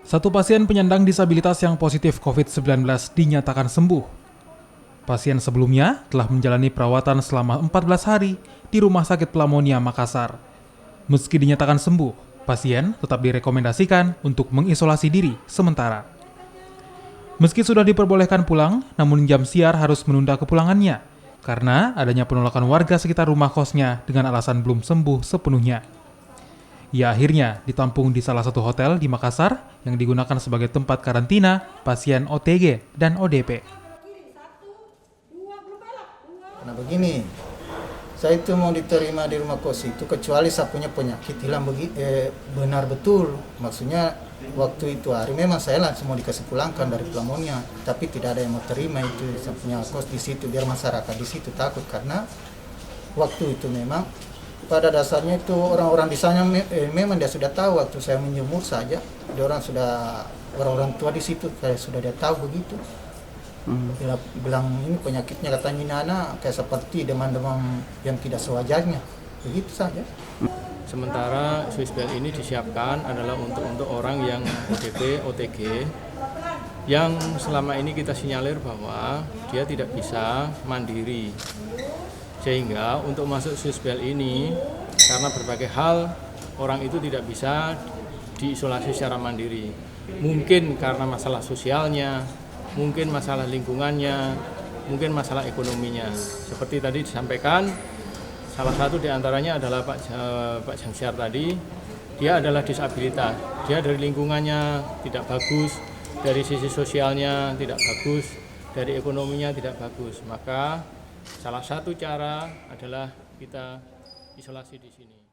Satu pasien penyandang disabilitas yang positif COVID-19 dinyatakan sembuh. Pasien sebelumnya telah menjalani perawatan selama 14 hari di Rumah Sakit Pelamonia, Makassar. Meski dinyatakan sembuh, pasien tetap direkomendasikan untuk mengisolasi diri sementara. Meski sudah diperbolehkan pulang, namun jam siar harus menunda kepulangannya karena adanya penolakan warga sekitar rumah kosnya dengan alasan belum sembuh sepenuhnya. Ia akhirnya ditampung di salah satu hotel di Makassar yang digunakan sebagai tempat karantina pasien OTG dan ODP. Nah begini, saya itu mau diterima di rumah kos itu kecuali saya punya penyakit hilang benar betul. Maksudnya waktu itu hari memang saya langsung mau dikasih pulangkan dari Pelamonia, tapi tidak ada yang mau terima itu saya punya kos di situ biar masyarakat di situ takut karena waktu itu memang pada dasarnya itu orang-orang di sana memang dia sudah tahu waktu saya menjemur saja, orang-orang tua di situ kayak sudah dia tahu begitu. Dia bilang ini penyakitnya katanya ini anak kayak seperti demam-demam yang tidak sewajarnya, begitu saja. Sementara Swiss Bell ini disiapkan adalah untuk orang yang ODP, OTG, yang selama ini kita sinyalir bahwa dia tidak bisa mandiri. Sehingga untuk masuk Swiss Bell ini, karena berbagai hal, orang itu tidak bisa diisolasi secara mandiri. Mungkin karena masalah sosialnya, mungkin masalah lingkungannya, mungkin masalah ekonominya. Seperti tadi disampaikan, salah satu diantaranya adalah Pak Jangsiar tadi, dia adalah disabilitas. Dia dari lingkungannya tidak bagus, dari sisi sosialnya tidak bagus, dari ekonominya tidak bagus. Maka salah satu cara adalah kita isolasi di sini.